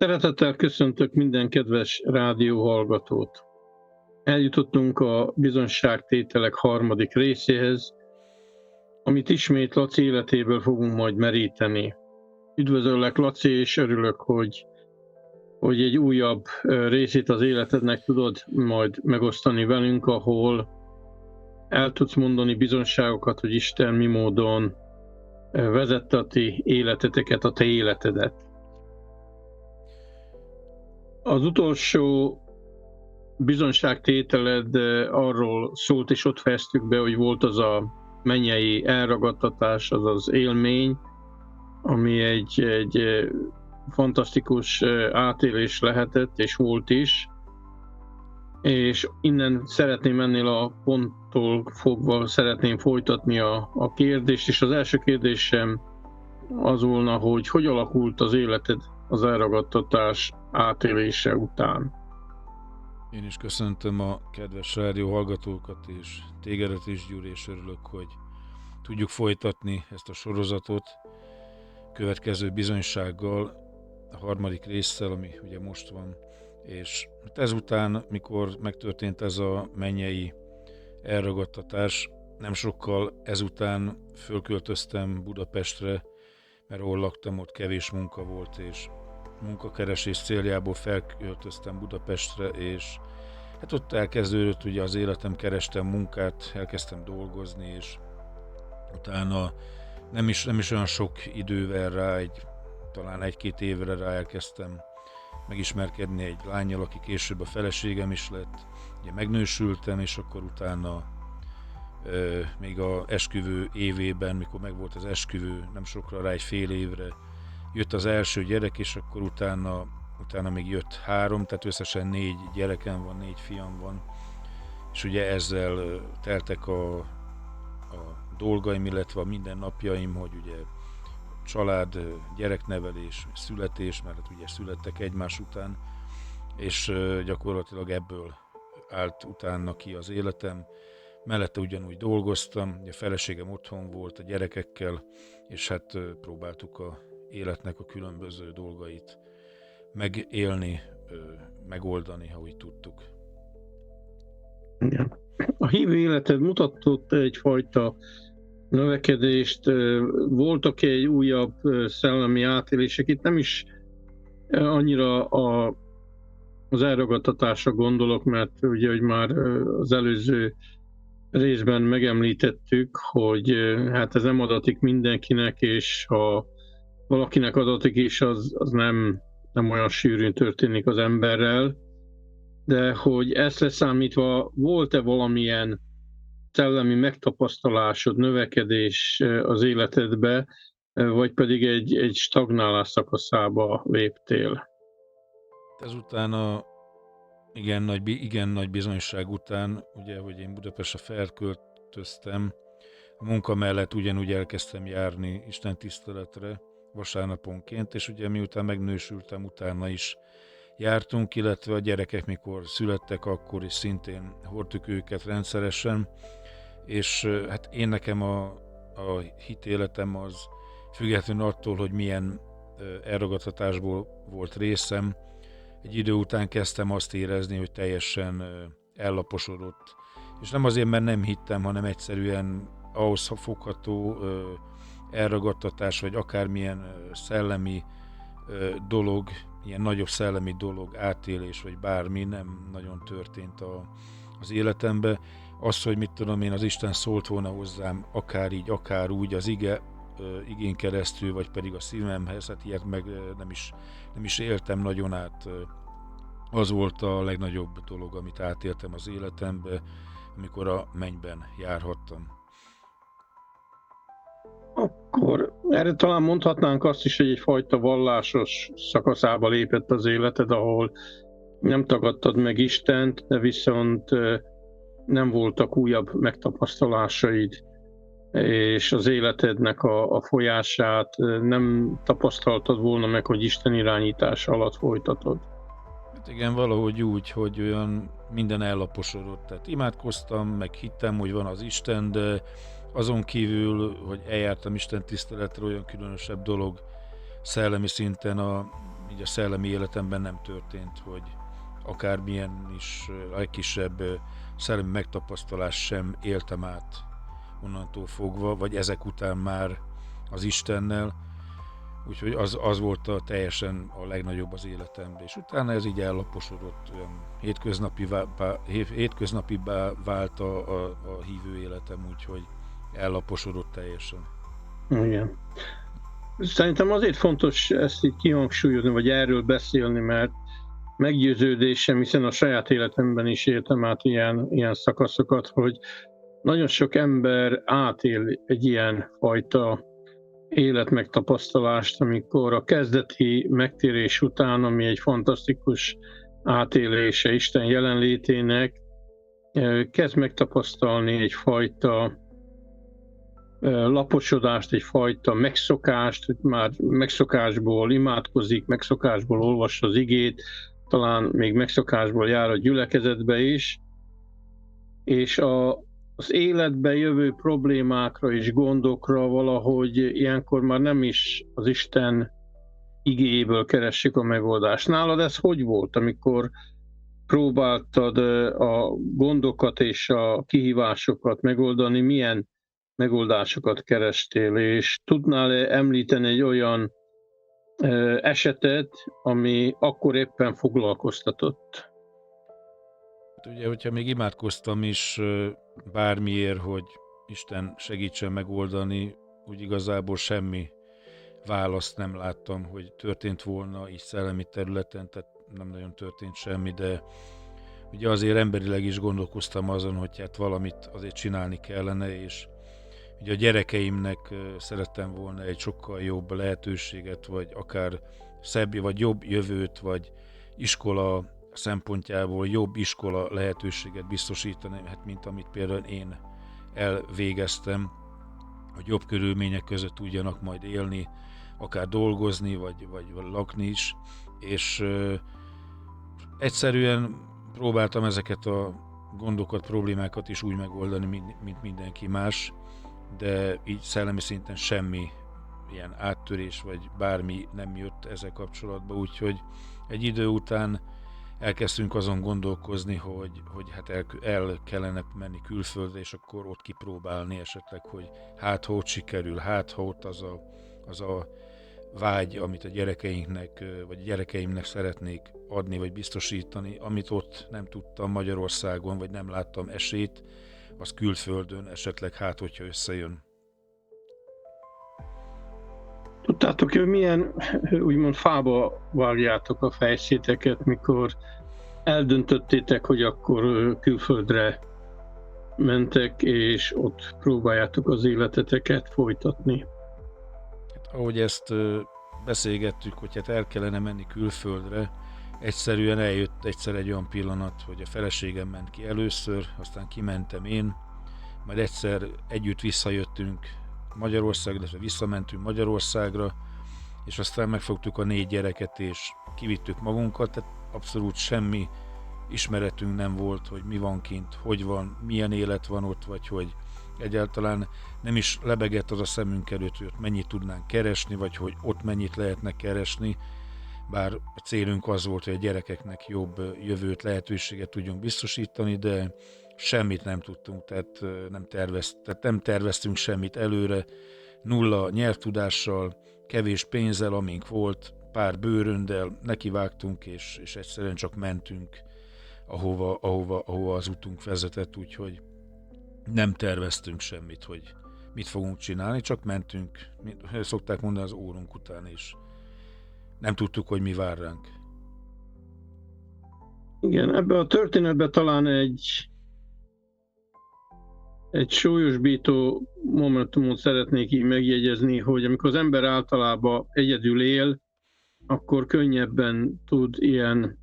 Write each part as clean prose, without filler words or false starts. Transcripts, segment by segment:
Szeretettel köszöntök minden kedves rádióhallgatót. Eljutottunk a bizonyságtételek harmadik részéhez, amit ismét Laci életéből fogunk majd meríteni. Üdvözöllek, Laci, és örülök, hogy egy újabb részét az életednek tudod majd megosztani velünk, ahol el tudsz mondani bizonyságokat, hogy Isten mi módon vezette a ti életeteket, a te életedet. Az utolsó bizonyságtételed arról szólt, és ott fejeztük be, hogy volt az a mennyei elragadtatás, az az élmény, ami egy fantasztikus átélés lehetett, és volt is. És innen szeretném ennél a ponttól fogva szeretném folytatni a kérdést, és az első kérdésem az volna, hogy alakult az életed az elragadtatás átélése után? Én is köszöntöm a kedves rádió hallgatókat, és tégedet is, Gyuri, és örülök, hogy tudjuk folytatni ezt a sorozatot következő bizonysággal, a harmadik résszel, ami ugye most van. És ezután, mikor megtörtént ez a mennyei elragadtatás, nem sokkal ezután fölköltöztem Budapestre, mert ahol laktam, ott kevés munka volt, és munkakeresés céljából felköltöztem Budapestre, és hát ott elkezdődött ugye az életem, kerestem munkát, elkezdtem dolgozni, és utána nem is olyan sok idővel rá, talán egy-két évre rá elkezdtem megismerkedni egy lánnyal, aki később a feleségem is lett. Ugye megnősültem, és akkor utána még a esküvő évében, mikor megvolt az esküvő, nem sokra rá, egy fél évre jött az első gyerek, és akkor utána még jött 3, tehát összesen 4 gyerekem van, 4 fiam van, és ugye ezzel teltek a dolgaim, illetve a mindennapjaim, hogy ugye család, gyereknevelés, születés, mert hát ugye születtek egymás után, és gyakorlatilag ebből állt utána ki az életem. Mellette ugyanúgy dolgoztam, a feleségem otthon volt a gyerekekkel, és hát próbáltuk a életnek a különböző dolgait megélni, megoldani, ha úgy tudtuk. A hívő életed mutatott egyfajta növekedést, voltak egy újabb szellemi átélések, itt nem is annyira az elragadtatásra gondolok, mert ugye, hogy már az előző részben megemlítettük, hogy hát ez nem adatik mindenkinek, és ha valakinek adatik is, az nem olyan sűrűn történik az emberrel, de hogy ezt leszámítva volt-e valamilyen szellemi megtapasztalásod, növekedés az életedbe, vagy pedig egy stagnálás szakaszába léptél? Ezután a igen nagy bizonyság után, ugye, hogy én Budapestre felköltöztem, a munka mellett ugyanúgy elkezdtem járni istentiszteletre vasárnaponként, és ugye miután megnősültem, utána is jártunk, illetve a gyerekek mikor születtek, akkor is szintén hordtuk őket rendszeresen, és hát én nekem a hitéletem az függetlenül attól, hogy milyen elragadtatásból volt részem, egy idő után kezdtem azt érezni, hogy teljesen ellaposodott. És nem azért, mert nem hittem, hanem egyszerűen ahhoz fogható elragadtatás, vagy akármilyen szellemi dolog, ilyen nagyobb szellemi dolog, átélés, vagy bármi nem nagyon történt az életembe. Az, hogy mit tudom én, az Isten szólt volna hozzám, akár így, akár úgy, az igén keresztül, vagy pedig a szívemhez, hát ilyet meg nem is éltem nagyon át. Az volt a legnagyobb dolog, amit átéltem az életembe, amikor a mennyben járhattam. Akkor erre talán mondhatnánk azt is, hogy egyfajta vallásos szakaszába lépett az életed, ahol nem tagadtad meg Istent, de viszont nem voltak újabb megtapasztalásaid, és az életednek a folyását nem tapasztaltad volna meg, hogy Isten irányítása alatt folytatod. Hát igen, valahogy úgy, hogy olyan minden ellaposodott. Tehát imádkoztam, meg hittem, hogy van az Isten, de azon kívül, hogy eljártam Isten tiszteletre, olyan különösebb dolog szellemi szinten a így a szellemi életemben nem történt, hogy akármilyen is a legkisebb szellemi megtapasztalás sem éltem át onnantól fogva, vagy ezek után már az Istennel, úgyhogy az volt teljesen a legnagyobb az életemben, és utána ez így ellaposodott, olyan hétköznapibbá vált a hívő életem, úgyhogy ellaposodott teljesen. Igen. Szerintem azért fontos ezt így kihangsúlyozni, vagy erről beszélni, mert meggyőződésem, hiszen a saját életemben is éltem át ilyen szakaszokat, hogy nagyon sok ember átél egy ilyen fajta életmegtapasztalást, amikor a kezdeti megtérés után, ami egy fantasztikus átélése Isten jelenlétének, kezd megtapasztalni egyfajta laposodást, egyfajta megszokást, hogy már megszokásból imádkozik, megszokásból olvassa az igét, talán még megszokásból jár a gyülekezetbe is, és az életbe jövő problémákra és gondokra valahogy ilyenkor már nem is az Isten igéjéből keressük a megoldást. Nálad ez hogy volt, amikor próbáltad a gondokat és a kihívásokat megoldani, milyen megoldásokat kerestél, és tudnál említeni egy olyan esetet, ami akkor éppen foglalkoztatott? Ugye, hogyha még imádkoztam is bármiért, hogy Isten segítsen megoldani, úgy igazából semmi választ nem láttam, hogy történt volna így szellemi területen, tehát nem nagyon történt semmi, de ugye azért emberileg is gondolkoztam azon, hogy hát valamit azért csinálni kellene, és ugye a gyerekeimnek szerettem volna egy sokkal jobb lehetőséget, vagy akár szebb, vagy jobb jövőt, vagy iskola szempontjából jobb iskola lehetőséget biztosítani, hát mint amit például én elvégeztem, hogy jobb körülmények között tudjanak majd élni, akár dolgozni, vagy lakni is, és egyszerűen próbáltam ezeket a gondokat, problémákat is úgy megoldani, mint mindenki más, de így szellemi szinten semmi ilyen áttörés, vagy bármi nem jött ezzel kapcsolatban, úgyhogy egy idő után elkezdtünk azon gondolkozni, hogy hát el kellene menni külföldre, és akkor ott kipróbálni esetleg, hogy hát ha ott sikerül, hát ha ott az a vágy, amit a gyerekeinknek, vagy a gyerekeimnek szeretnék adni, vagy biztosítani, amit ott nem tudtam Magyarországon, vagy nem láttam esélyt, az külföldön esetleg hát, hogyha összejön. Tudtátok, hogy milyen úgymond fába vágjátok a fejszéteket, mikor eldöntöttétek, hogy akkor külföldre mentek, és ott próbáljátok az életeteket folytatni? Hát, ahogy ezt beszélgettük, hogy hát el kellene menni külföldre, egyszerűen eljött egyszer egy olyan pillanat, hogy a feleségem ment ki először, aztán kimentem én, majd egyszer együtt visszajöttünk Magyarországra, illetve visszamentünk Magyarországra, és aztán megfogtuk a 4 gyereket, és kivittük magunkat, tehát abszolút semmi ismeretünk nem volt, hogy mi van kint, hogy van, milyen élet van ott, vagy hogy egyáltalán nem is lebegett az a szemünk előtt, hogy ott mennyit tudnánk keresni, vagy hogy ott mennyit lehetne keresni, bár a célunk az volt, hogy a gyerekeknek jobb jövőt, lehetőséget tudjunk biztosítani, de semmit nem tudtunk, tehát nem terveztünk semmit előre, nulla nyelvtudással, kevés pénzzel, amink volt, pár bőröndel nekivágtunk, és egyszerűen csak mentünk, ahova az utunk vezetett, úgyhogy nem terveztünk semmit, hogy mit fogunk csinálni, csak mentünk, szokták mondani, az órunk után is. Nem tudtuk, hogy mi vár ránk. Igen, ebben a történetben talán egy súlyosbító momentumot szeretnék így megjegyezni, hogy amikor az ember általában egyedül él, akkor könnyebben tud ilyen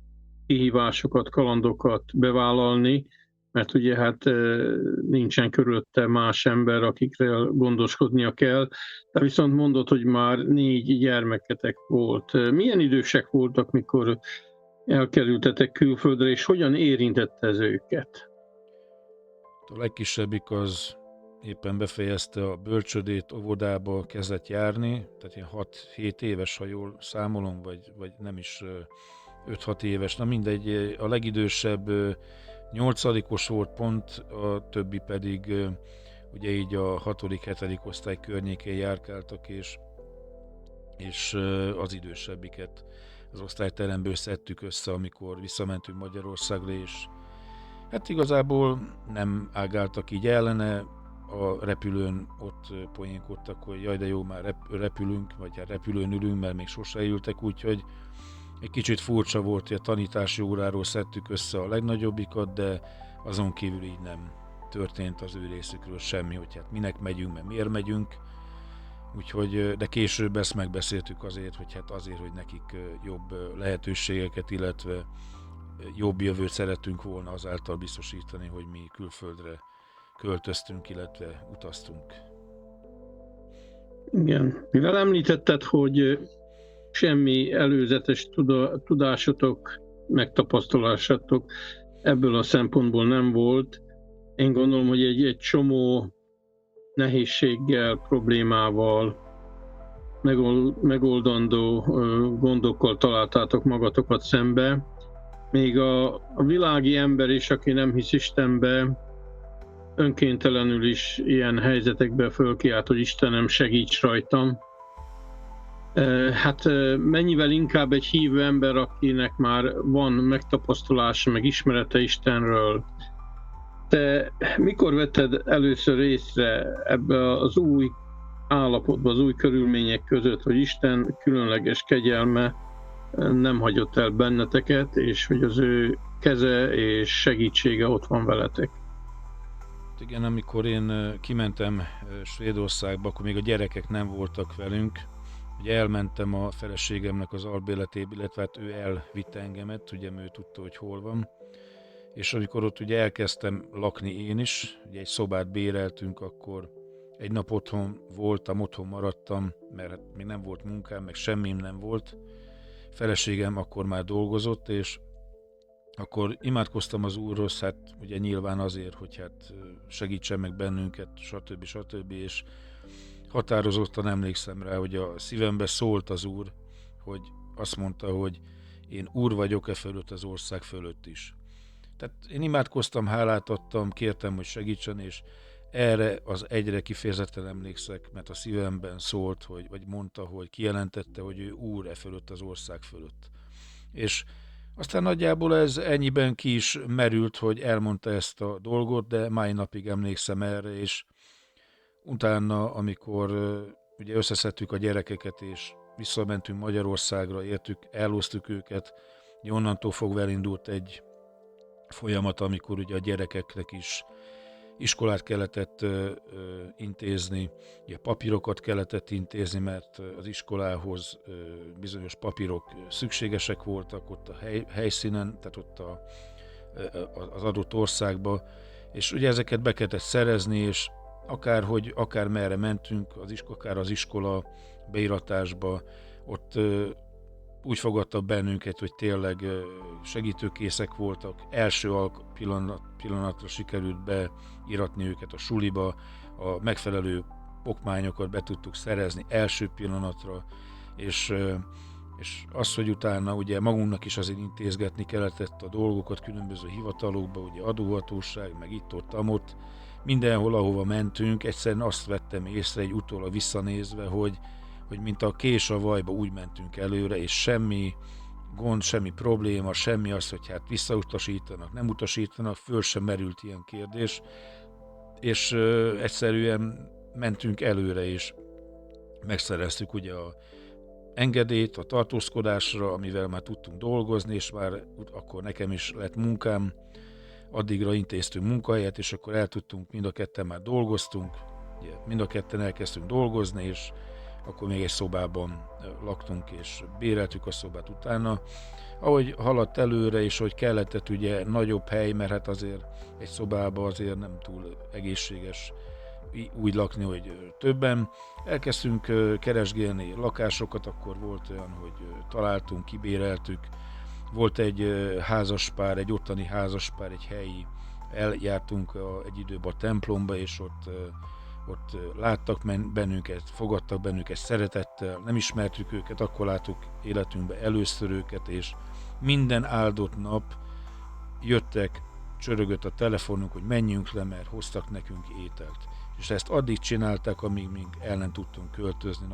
kihívásokat, kalandokat bevállalni, mert ugye hát nincsen körülötte más ember, akikre gondoskodnia kell. De viszont mondod, hogy már 4 gyermeketek volt. Milyen idősek voltak, mikor elkerültetek külföldre, és hogyan érintette ez őket? A legkisebbik az éppen befejezte a bölcsödét, óvodába kezdett járni, tehát ilyen 6-7 éves, ha jól számolom, vagy nem is 5-6 éves, na mindegy, a legidősebb 8-os volt pont, a többi pedig ugye így a 6.-7. osztály környékén járkáltak, és az idősebbiket az osztályteremből szedtük össze, amikor visszamentünk Magyarországra, és hát igazából nem ágáltak így ellene, a repülőn ott poénkodtak, hogy jaj de jó, már repülünk, vagy hát repülőn ülünk, mert még sose ültek, úgyhogy egy kicsit furcsa volt, hogy a tanítási óráról szedtük össze a legnagyobbikat, de azon kívül így nem történt az ő részükről semmi, hogy hát minek megyünk, mert miért megyünk. Úgyhogy, de később ezt megbeszéltük azért, hogy hát azért, hogy nekik jobb lehetőségeket, illetve jobb jövőt szerettünk volna azáltal biztosítani, hogy mi külföldre költöztünk, illetve utaztunk. Igen. Mivel említetted, hogy semmi előzetes tudásotok, megtapasztalásatok ebből a szempontból nem volt, én gondolom, hogy egy csomó nehézséggel, problémával, megoldandó gondokkal találtátok magatokat szembe. Még a világi ember is, aki nem hisz Istenbe, önkéntelenül is ilyen helyzetekbe fölkiált, hogy Istenem, segíts rajtam. Hát mennyivel inkább egy hívő ember, akinek már van megtapasztalása, meg ismerete Istenről. Te mikor vetted először észre ebbe az új állapotba, az új körülmények között, hogy Isten különleges kegyelme nem hagyott el benneteket, és hogy az ő keze és segítsége ott van veletek? Igen, amikor én kimentem Svédországba, akkor még a gyerekek nem voltak velünk. Ugye elmentem a feleségemnek az albérletébe, illetve hát ő elvitte engemet, ugye ő tudta, hogy hol van. És amikor ott ugye elkezdtem lakni én is, ugye egy szobát béreltünk, akkor egy nap otthon voltam, otthon maradtam, mert hát még nem volt munkám, meg semmim nem volt. Feleségem akkor már dolgozott, és akkor imádkoztam az Úrhoz, hát ugye nyilván azért, hogy hát segítsen meg bennünket, stb. És határozottan emlékszem rá, hogy a szívembe szólt az Úr, hogy azt mondta, hogy én Úr vagyok e fölött, az ország fölött is. Tehát én imádkoztam, hálát adtam, kértem, hogy segítsen, és erre az egyre kifejezetten emlékszek, mert a szívemben szólt, vagy mondta, hogy kijelentette, hogy ő Úr e fölött, az ország fölött. És aztán nagyjából ez ennyiben ki is merült, hogy elmondta ezt a dolgot, de mai napig emlékszem erre, és utána, amikor ugye összeszedtük a gyerekeket, és visszamentünk Magyarországra, elhoztuk őket, onnantól fogva elindult egy folyamat, amikor ugye a gyerekeknek is iskolát kellett intézni, ugye papírokat kellett intézni, mert az iskolához bizonyos papírok szükségesek voltak ott a helyszínen, tehát ott az adott országban, és ugye ezeket be kellett szerezni, és akár merre mentünk, akár az iskola beíratásba, ott úgy fogadtak bennünket, hogy tényleg segítőkészek voltak. Első pillanatra sikerült beíratni őket a suliba, a megfelelő okmányokat be tudtuk szerezni első pillanatra, és az, hogy utána ugye magunknak is azért intézgetni kellett a dolgokat különböző hivatalokba, ugye adóhatóság, meg itt-ott, mindenhol, ahova mentünk, egyszerűen azt vettem észre egy utólag visszanézve, hogy mint a kés a vajba úgy mentünk előre, és semmi gond, semmi probléma, semmi az, hogy hát visszautasítanak, nem utasítanak, föl sem merült ilyen kérdés, és egyszerűen mentünk előre, és megszereztük ugye a engedélyt a tartózkodásra, amivel már tudtunk dolgozni, és már akkor nekem is lett munkám, addigra intéztünk munkahelyet, és akkor mind a ketten már dolgoztunk, ugye, mind a ketten elkezdtünk dolgozni, és akkor még egy szobában laktunk, és béreltük a szobát utána. Ahogy haladt előre, és hogy kellett ugye nagyobb hely, mert hát azért egy szobában azért nem túl egészséges úgy lakni, hogy többen. Elkezdtünk keresgélni lakásokat, akkor volt olyan, hogy találtunk, kibéreltük. Volt egy házaspár, egy ottani házaspár, egy helyi eljártunk egy időben a templomba, és ott láttak bennünket, fogadtak bennünket szeretettel, nem ismertük őket, akkor láttuk életünkben először őket, és minden áldott nap jöttek, csörögött a telefonunk, hogy menjünk le, mert hoztak nekünk ételt. És ezt addig csinálták, amíg el nem tudtunk költözni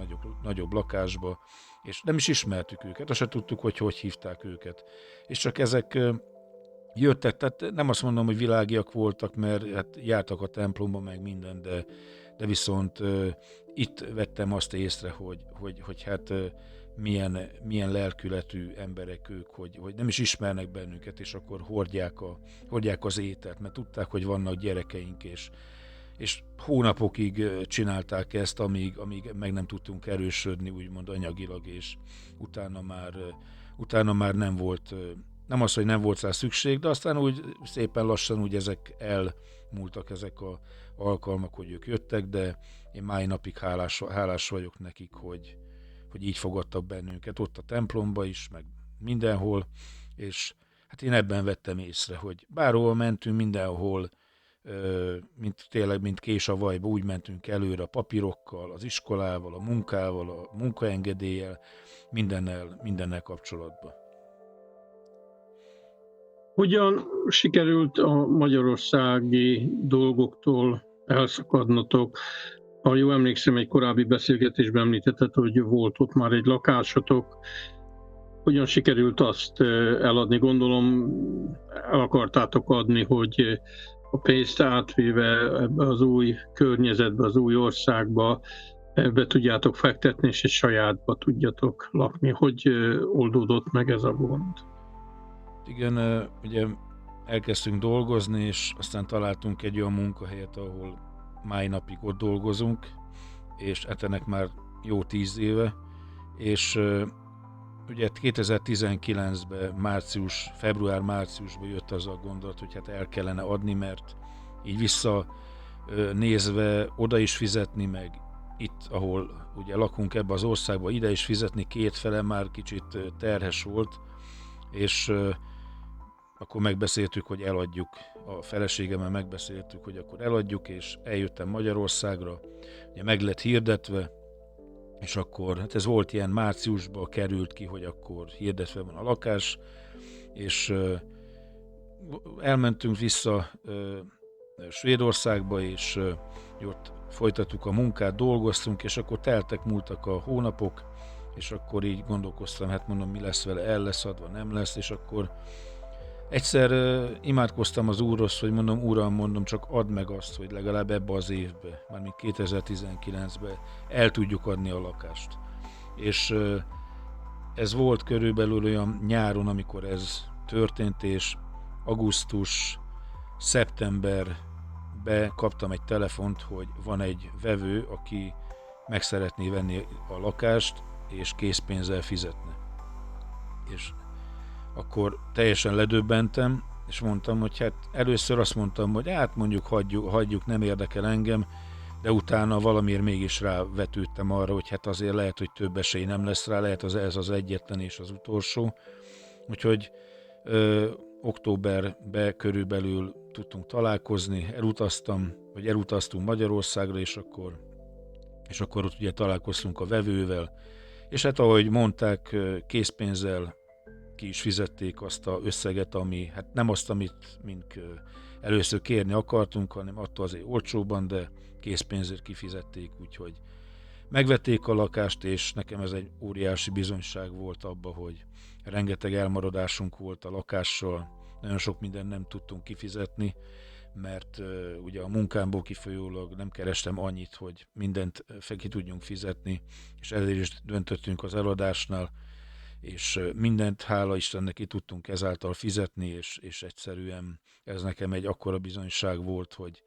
nagyobb lakásba, és nem is ismertük őket, azt se tudtuk, hogy hívták őket. És csak ezek jöttek, tehát nem azt mondom, hogy világiak voltak, mert hát jártak a templomba, meg minden, de viszont itt vettem azt észre, hogy hát milyen lelkületű emberek ők, hogy nem is ismernek bennünket, és akkor hordják az ételt, mert tudták, hogy vannak gyerekeink, és hónapokig csinálták ezt, amíg meg nem tudtunk erősödni, úgymond anyagilag, és utána már nem volt, nem az, hogy nem volt rá szükség, de aztán úgy szépen lassan úgy ezek elmúltak ezek az alkalmak, hogy ők jöttek, de én mai napig hálás vagyok nekik, hogy így fogadtak bennünket, ott a templomba is, meg mindenhol, és hát én ebben vettem észre, hogy bárhol mentünk, mindenhol, mint kés a vajba, úgy mentünk előre a papírokkal, az iskolával, a munkával, a munkaengedéllyel, mindennel kapcsolatban. Hogyan sikerült a magyarországi dolgoktól elszakadnotok? Ha jól emlékszem, egy korábbi beszélgetésben említetted, hogy volt ott már egy lakásotok. Hogyan sikerült azt eladni? Gondolom el akartátok adni, hogy a pénzt átvéve ebbe az új környezetbe, az új országba be tudjátok fektetni, és egy sajátba tudjatok lakni. Hogy oldódott meg ez a gond? Igen, ugye elkezdtünk dolgozni, és aztán találtunk egy olyan munkahelyet, ahol mai napig ott dolgozunk, és ennek már jó 10 éve, és ugye 2019-ben február-márciusban jött az a gondolat, hogy hát el kellene adni, mert így visszanézve oda is fizetni, meg itt, ahol ugye lakunk ebbe az országba, ide is fizetni kétfele már kicsit terhes volt, és akkor megbeszéltük, hogy eladjuk. A feleségemmel megbeszéltük, hogy akkor eladjuk, és eljöttem Magyarországra, ugye meg lett hirdetve, és akkor, hát ez volt ilyen márciusban került ki, hogy akkor hirdetve van a lakás, és elmentünk vissza Svédországba, és ott folytattuk a munkát, dolgoztunk, és akkor múltak a hónapok, és akkor így gondolkoztam, hát mondom, mi lesz vele, el lesz adva, nem lesz, és akkor egyszer imádkoztam az Úrhoz, hogy mondom, Uram, csak add meg azt, hogy legalább ebbe az évbe, mármint 2019-ben el tudjuk adni a lakást. És ez volt körülbelül olyan nyáron, amikor ez történt, és augusztus, szeptemberben kaptam egy telefont, hogy van egy vevő, aki meg szeretné venni a lakást, és készpénzzel fizetne. És akkor teljesen ledöbbentem, és mondtam, hogy hát először azt mondtam, hogy hát mondjuk hagyjuk, nem érdekel engem, de utána valamiért mégis rávetődtem arra, hogy hát azért lehet, hogy több esély nem lesz rá, lehet ez az egyetlen és az utolsó. Úgyhogy októberben körülbelül tudtunk találkozni, elutaztunk Magyarországra, és akkor ott ugye találkoztunk a vevővel, és hát ahogy mondták, készpénzzel ki is fizették azt az összeget, ami, hát nem azt, amit először kérni akartunk, hanem attól azért olcsóban, de készpénzért kifizették, úgyhogy megvették a lakást, és nekem ez egy óriási bizonyság volt abba, hogy rengeteg elmaradásunk volt a lakással, nagyon sok mindent nem tudtunk kifizetni, mert ugye a munkámból kifolyólag nem kerestem annyit, hogy mindent ki tudjunk fizetni, és ezért is döntöttünk az eladásnál, és mindent hála Istennek ki tudtunk ezáltal fizetni, és egyszerűen ez nekem egy akkora bizonyság volt, hogy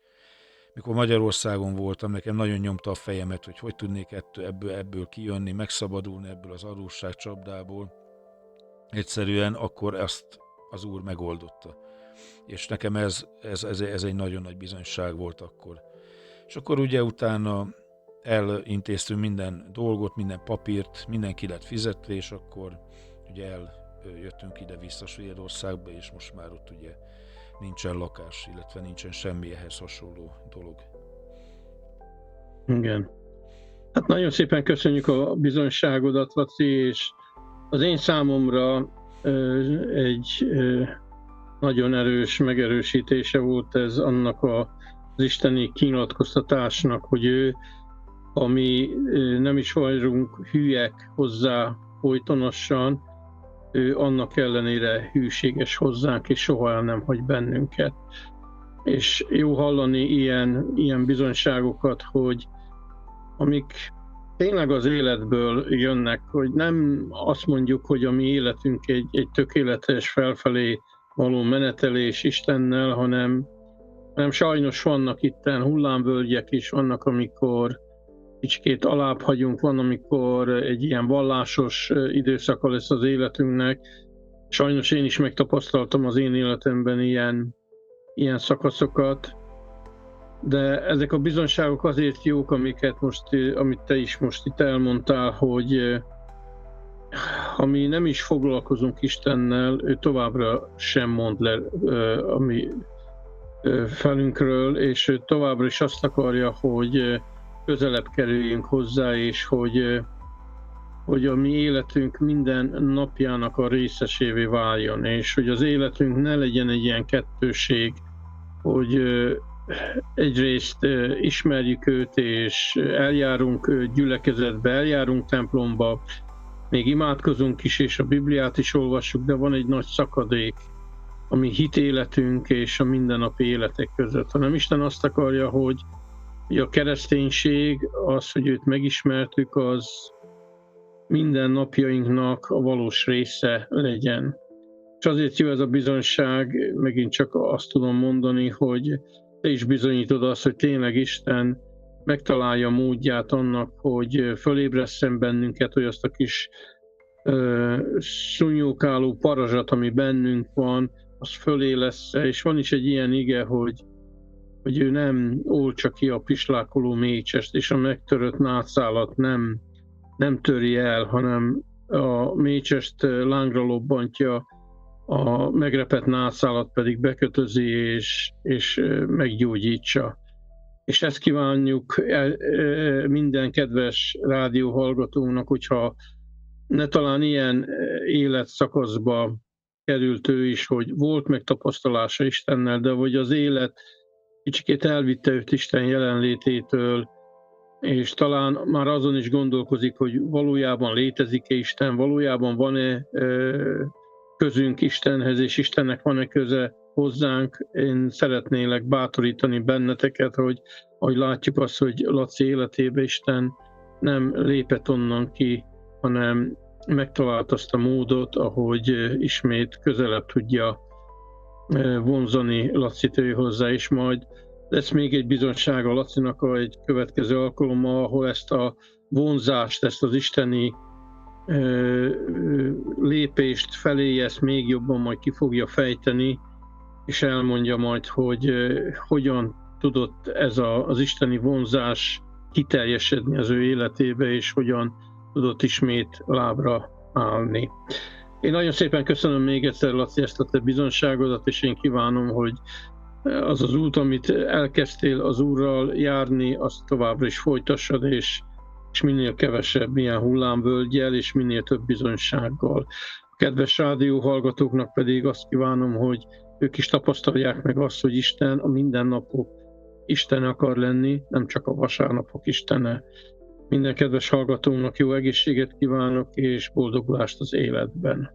mikor Magyarországon voltam, nekem nagyon nyomta a fejemet, hogy tudnék ebből kijönni, megszabadulni ebből az adósságcsapdából. Egyszerűen akkor ezt az Úr megoldotta. És nekem ez egy nagyon nagy bizonyság volt akkor. És akkor ugye utána elintéztünk minden dolgot, minden papírt, mindenki lett fizetve, és akkor ugye eljöttünk ide vissza Svédországba, és most már ott ugye nincsen lakás, illetve nincsen semmi ehhez hasonló dolog. Igen. Hát nagyon szépen köszönjük a bizonyságodat, Laci, és az én számomra egy nagyon erős megerősítése volt ez annak az isteni kinyilatkoztatásnak, hogy ő, ami nem is vagyunk hülyek hozzá folytonosan, ő annak ellenére hűséges hozzánk, és soha el nem hagy bennünket. És jó hallani ilyen bizonyságokat, hogy amik tényleg az életből jönnek, hogy nem azt mondjuk, hogy a mi életünk egy tökéletes felfelé való menetelés Istennel, hanem sajnos vannak itten hullámvölgyek is, vannak, amikor kicsikét alább hagyunk, van, amikor egy ilyen vallásos időszaka lesz az életünknek. Sajnos én is megtapasztaltam az én életemben ilyen szakaszokat, de ezek a bizonyságok azért jók, amit te is most itt elmondtál, hogy ha mi nem is foglalkozunk Istennel, ő továbbra sem mond le a mi felünkről, és ő továbbra is azt akarja, hogy közelebb kerüljünk hozzá, és hogy a mi életünk minden napjának a részesévé váljon, és hogy az életünk ne legyen egy ilyen kettőség, hogy egyrészt ismerjük őt, és eljárunk gyülekezetbe, eljárunk templomba, még imádkozunk is, és a Bibliát is olvassuk, de van egy nagy szakadék a mi hitéletünk és a mindennapi életek között. Hanem Isten azt akarja, hogy a kereszténység, az, hogy őt megismertük, az minden napjainknak a valós része legyen. És azért jó ez a bizonyság, megint csak azt tudom mondani, hogy te is bizonyítod azt, hogy tényleg Isten megtalálja módját annak, hogy fölébresszen bennünket, hogy azt a kis szúnyókáló parazsat, ami bennünk van, az fölé lesz. És van is egy ilyen ige, hogy ő nem oltsa ki a pislákoló mécsest, és a megtörött nátszálat nem töri el, hanem a mécsest lángra lobbantja, a megrepett nátszálat pedig bekötözi és meggyógyítsa. És ezt kívánjuk minden kedves rádióhallgatónak, hogyha ne talán ilyen életszakaszba került ő is, hogy volt megtapasztalása Istennel, de hogy az élet kicsikét elvitte őt Isten jelenlététől, és talán már azon is gondolkozik, hogy valójában létezik-e Isten, valójában van-e közünk Istenhez, és Istennek van-e köze hozzánk. Én szeretnélek bátorítani benneteket, hogy ahogy látjuk azt, hogy Laci életébe Isten nem lépett onnan ki, hanem megtalált azt a módot, ahogy ismét közelebb tudja vonzani Lacit ő hozzá, és majd lesz még egy bizonyság a Lacinak egy következő alkalommal, ahol ezt a vonzást, ezt az isteni lépést felé ezt még jobban majd ki fogja fejteni, és elmondja majd, hogy hogyan tudott ez az isteni vonzás kiteljesedni az ő életébe, és hogyan tudott ismét lábra állni. Én nagyon szépen köszönöm még egyszer, Laci, ezt a te bizonyságodat, és én kívánom, hogy az az út, amit elkezdtél az Úrral járni, azt továbbra is folytassad, és minél kevesebb ilyen hullámvölgyel, és minél több bizonysággal. A kedves rádióhallgatóknak pedig azt kívánom, hogy ők is tapasztalják meg azt, hogy Isten a mindennapok Isten akar lenni, nem csak a vasárnapok Istene. Minden kedves hallgatónak jó egészséget kívánok, és boldogulást az életben.